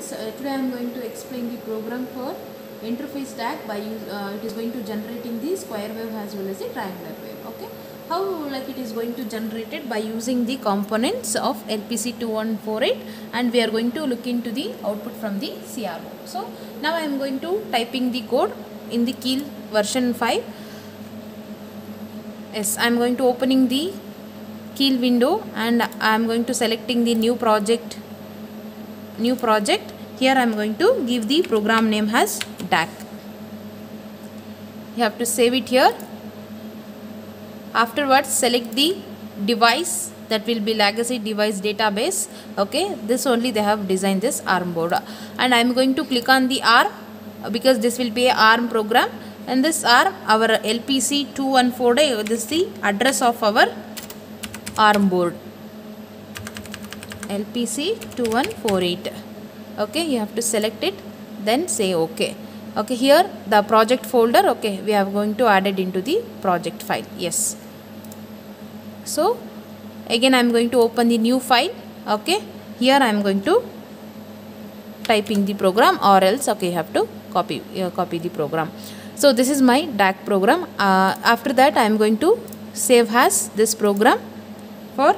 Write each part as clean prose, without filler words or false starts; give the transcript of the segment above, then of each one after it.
students, today I am going to explain the program for interface DAC by it is going to generating the square wave as well as the triangular wave. Okay, how like it is going to generate it by using the components of LPC2148, and we are going to look into the output from the CRO. So now I am going to typing the code in the Keil version 5. Yes, I am going to opening the Keil window and I am going to selecting the new project. Here I am going to give the program name as DAC. You have to save it here. Afterwards select the device, that will be legacy device database. Okay, this only they have designed this ARM board, and I am going to click on the ARM because this will be a ARM program, and this ARM our LPC2148. This is the address of our ARM board, LPC2148. Okay, you have to select it, then say OK. Okay, here the project folder, okay, we are going to add it into the project file. Yes, so again I am going to open the new file. Okay, here I am going to typing the program, or else okay, you have to copy the program. So this is my DAC program. After that I am going to save as this program for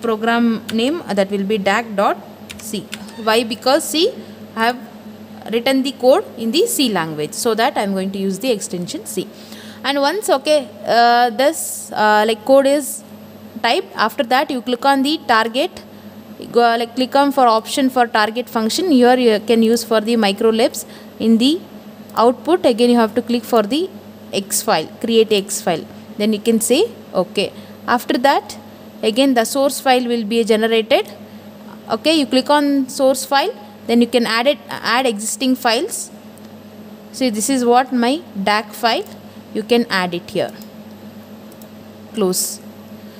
program name, that will be DAC.C. Why? Because C I have written the code in the C language, so that I am going to use the extension C. And once okay, this like code is typed, after that you click on the target, click on for option for target function. Here you can use for the microlabs. In the output again you have to click for the X file, create X file, then you can say OK. After that again the source file will be generated. Okay, you click on source file, then you can add existing files. So this is what my DAC file, you can add it here, close.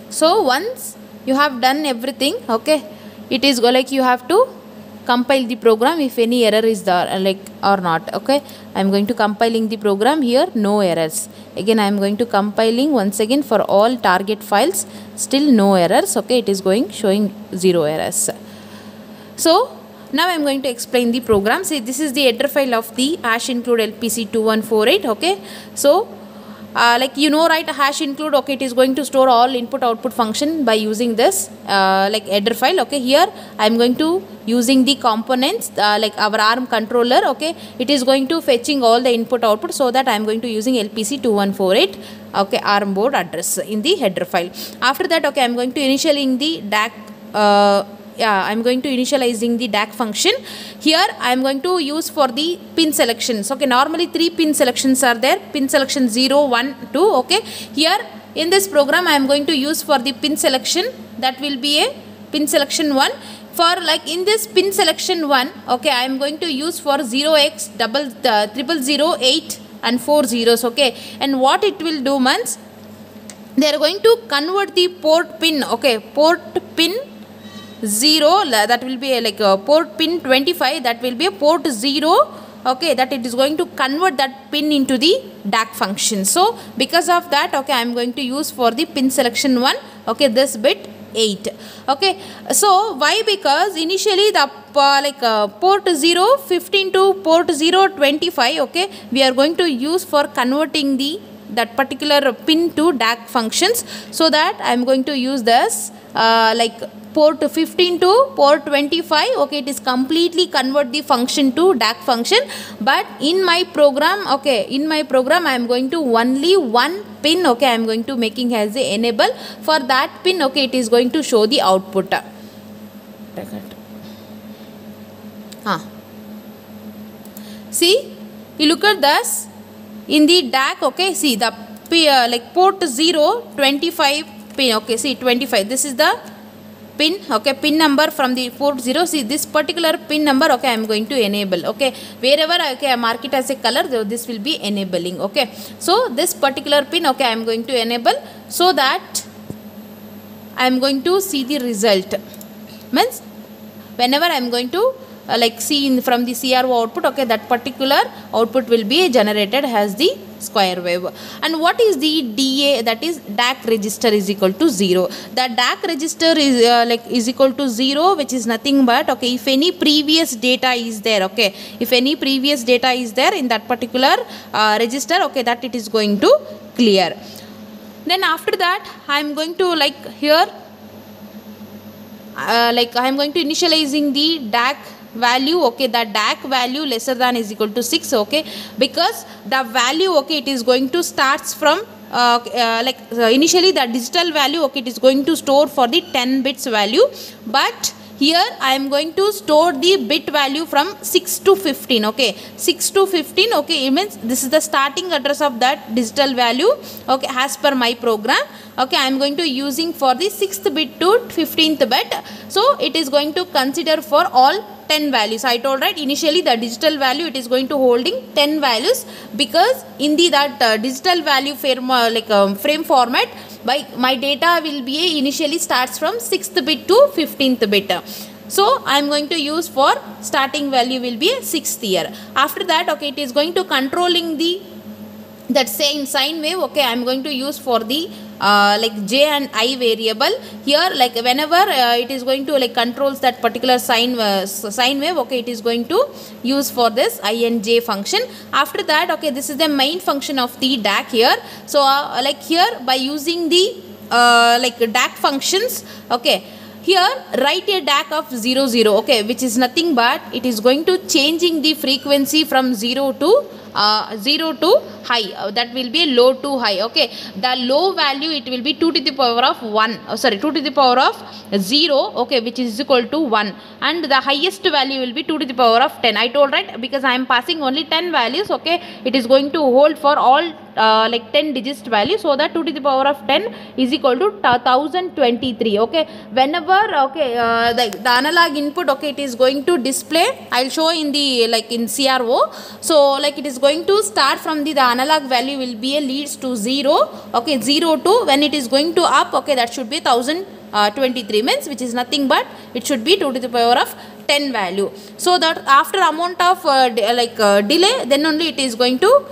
So once you have done everything, okay, it is go like you have to compile the program if any error is there like or not. Okay, I am going to compiling the program. Here no errors. Again I am going to compiling once again for all target files, still no errors. Okay, it is going showing 0 errors. So now I am going to explain the program. See, this is the header file of the hash include LPC2148. Okay, so like you know, right, hash include, okay, it is going to store all input output function by using this like header file. Okay, here I am going to using the components like our ARM controller. Okay, it is going to fetching all the input output, so that I am going to using LPC2148 okay ARM board address in the header file. After that okay, I am going to initializing the DAC I am going to initializing the DAC function. Here I am going to use for the pin selections. Okay, normally 3 pin selections are there, pin selection 0, 1, 2. Okay, here in this program I am going to use for the pin selection, that will be a pin selection 1. For like in this pin selection 1, okay, I am going to use for 0x 0008 and 4 zeros. Okay, and what it will do means they are going to convert the port pin. Okay, port pin 0, that will be like a port pin 25, that will be a port 0. Okay, that it is going to convert that pin into the DAC function. So because of that okay, I am going to use for the pin selection 1, okay, this bit 8. Okay, so why? Because initially the port 015 to port 025, okay, we are going to use for converting that particular pin to DAC functions, so that I am going to use this like port 15 to port 25. Okay, it is completely convert the function to DAC function, but in my program, okay, in my program I am going to only one pin, okay, I am going to making as a enable. For that pin, okay, it is going to show the output. See, you look at this in the DAC. Okay, see the like port 025 pin. Okay, see 25, this is the pin. Okay, pin number from the port 0. See this particular pin number, okay, I am going to enable. Okay, wherever okay, I mark it as a color, this will be enabling. Okay, so this particular pin, okay, I am going to enable, so that I am going to see the result. Means whenever I am going to like see in from the CRO output, okay, that particular output will be generated as the square wave. And what is the DA, that is DAC register, is equal to 0. The DAC register is is equal to 0, which is nothing but, okay, if any previous data is there, okay, if any previous data is there in that particular register, okay, that it is going to clear. Then after that I am going to here I am going to initializing the DAC value, okay, the DAC value lesser than is equal to 6, okay, because the value, okay, it is going to starts from initially the digital value, okay, it is going to store for the 10 bits value, but here I am going to store the bit value from 6 to 15, okay, 6 to 15, okay, it means this is the starting address of that digital value, okay, as per my program, okay, I am going to using for the 6th bit to 15th bit, so it is going to consider for all 10 values. I told, right, initially the digital value it is going to holding 10 values, because in the that digital value frame format, my data will be initially starts from 6th bit to 15th bit. So I am going to use for starting value will be 6th year. After that, okay, it is going to controlling the that same sine wave, okay, I am going to use for the j and I variable here, whenever it is going to controls that particular sine wave, okay, it is going to use for this I and j function. After that, okay, this is the main function of the DAC here. So here by using the DAC functions, okay, here write a DAC of 0 0, okay, which is nothing but it is going to changing the frequency from 0 to high, that will be low to high, okay. The low value it will be 2 to the power of 1, 2 to the power of 0, okay, which is equal to 1, and the highest value will be 2 to the power of 10. I told, right, because I am passing only 10 values, okay, it is going to hold for all 10 digits value, so that 2 to the power of 10 is equal to 1023, okay. Whenever, okay, the analog input, okay, it is going to display, I will show in the in CRO, so it is going to start from the analog value will be a leads to 0, okay, 0 to when it is going to up, okay, that should be 1023, means which is nothing but it should be 2 to the power of 10 value. So that after amount of delay, then only it is going to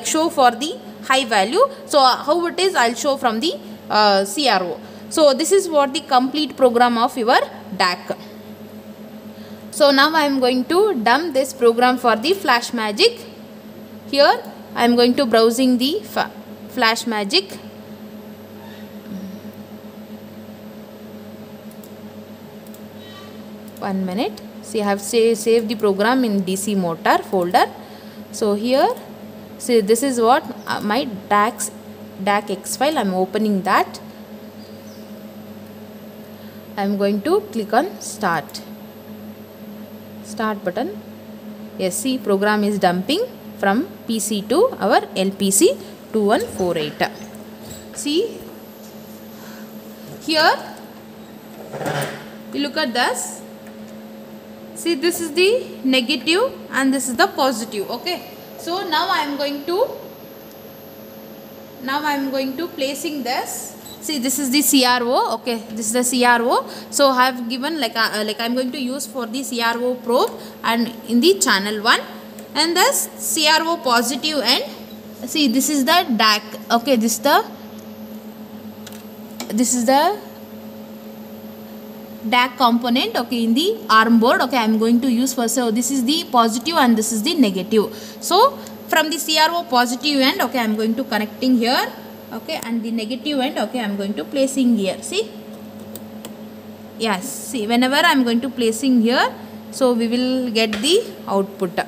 show for the high value. So how it is, I will show from the CRO. So this is what the complete program of your DAC. So now I am going to dump this program for the FlashMagic. Here I am going to browsing the FlashMagic. One minute. See, I have saved the program in DC motor folder. So here, see, this is what my DAC file. I am opening that. I am going to click on start button. Yes, see, program is dumping from PC to our LPC 2148. See, here you look at this. See, this is the negative and this is the positive, okay. So now I am going to placing this. See, this is the CRO, okay, this is the CRO. So I have given I am going to use for the CRO probe and in the channel 1, and this CRO positive end. See, this is the DAC, okay, this is the DAC component, okay, in the ARM board, okay, I am going to use for, so this is the positive and this is the negative. So from the CRO positive end, okay, I am going to connecting here, okay, and the negative end, okay, I am going to placing here. See, yes, see, whenever I am going to placing here, so we will get the output.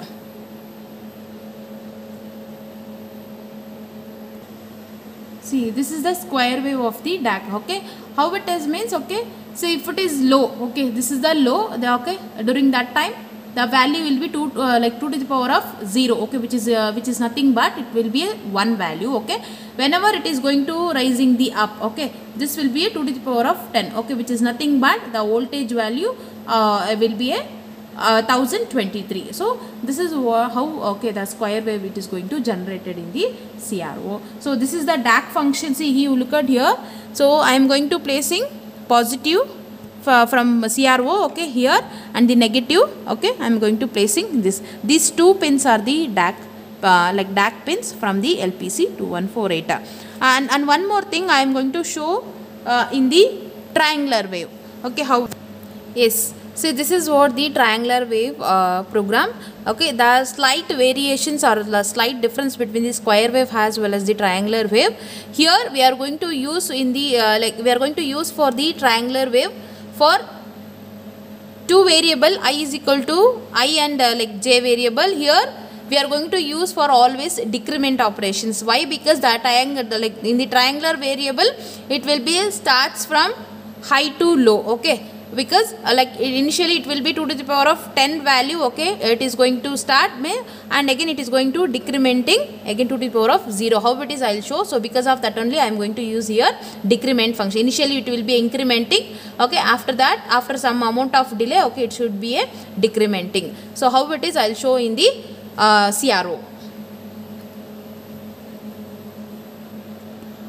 See, this is the square wave of the DAC, okay. How it is means, okay, so if it is low, okay, this is the low, okay, during that time the value will be 2 to the power of 0, okay, which is nothing but it will be a 1 value, okay. Whenever it is going to rising the up, okay, this will be a 2 to the power of 10, okay, which is nothing but the voltage value will be a 1023. So this is how, okay, the square wave it is going to generated in the CRO. So this is the DAC function. See, you look at here. So I am going to placing positive from CRO, okay, here, and the negative, okay, I am going to placing this. These two pins are the DAC, like DAC pins from the LPC 2148. And one more thing I am going to show in the triangular wave, okay, how, yes. See, this is what the triangular wave program, okay. The slight variations or the slight difference between the square wave as well as the triangular wave. Here we are going to use in the we are going to use for the triangular wave for two variable I is equal to I and like j variable. Here we are going to use for always decrement operations. Why? Because the triangle, like in the triangular variable, it will be starts from high to low, okay, because like initially it will be 2 to the power of 10 value, okay, it is going to start and again it is going to decrementing again 2 to the power of 0. How it is, I will show. So because of that only I am going to use here decrement function. Initially it will be incrementing, okay, after that, after some amount of delay, okay, it should be a decrementing. So how it is, I will show in the CRO.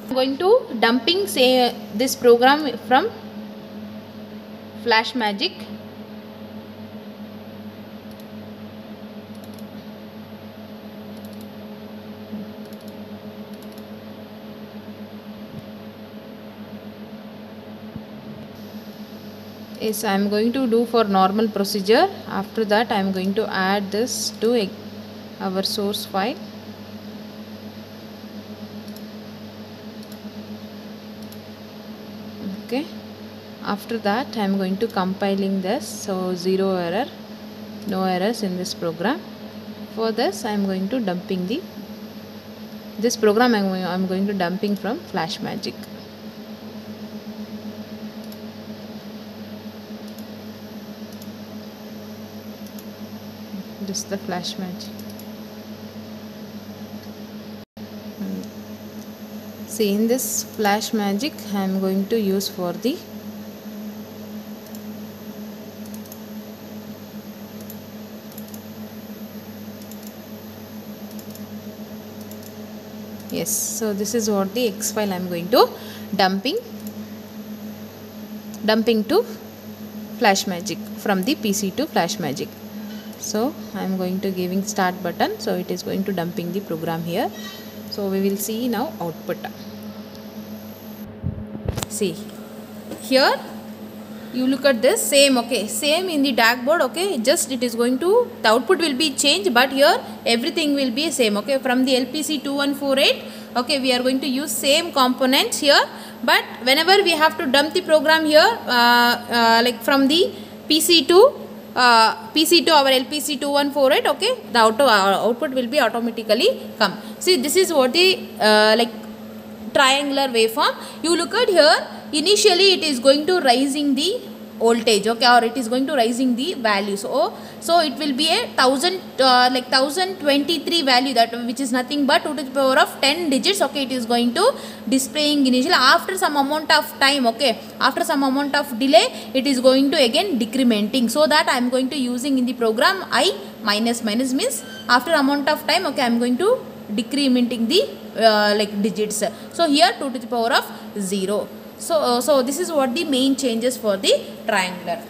I am going to dumping say this program from FlashMagic. Yes, I am going to do for normal procedure. After that I am going to add this to our source file. Okay. After that I am going to compiling this, so 0 error, no errors in this program. For this I am going to dumping this program I am going to dumping from FlashMagic. This is the FlashMagic. See, in this FlashMagic I am going to use for the yes, so this is what the X file I am going to dumping to FlashMagic from the PC to FlashMagic. So I am going to giving start button, so it is going to dumping the program here. So we will see now output. See, here you look at this same, okay, same in the DAC board, okay, just it is going to, the output will be changed, but here everything will be same, okay, from the LPC 2148, okay, we are going to use same components here, but whenever we have to dump the program here, like from the PC to our LPC 2148, okay, the output will be automatically come. See, this is what the like triangular waveform. You look at here, initially it is going to rising the voltage, okay, or it is going to rising the value. So it will be a 1023 value, that which is nothing but 2 to the power of 10 digits, okay, it is going to displaying initially. After some amount of time, okay, after some amount of delay, it is going to again decrementing. So that I am going to using in the program I minus means after amount of time, okay, I am going to decrementing the like digits. So here 2 to the power of 0. So this is what the main changes for the triangular.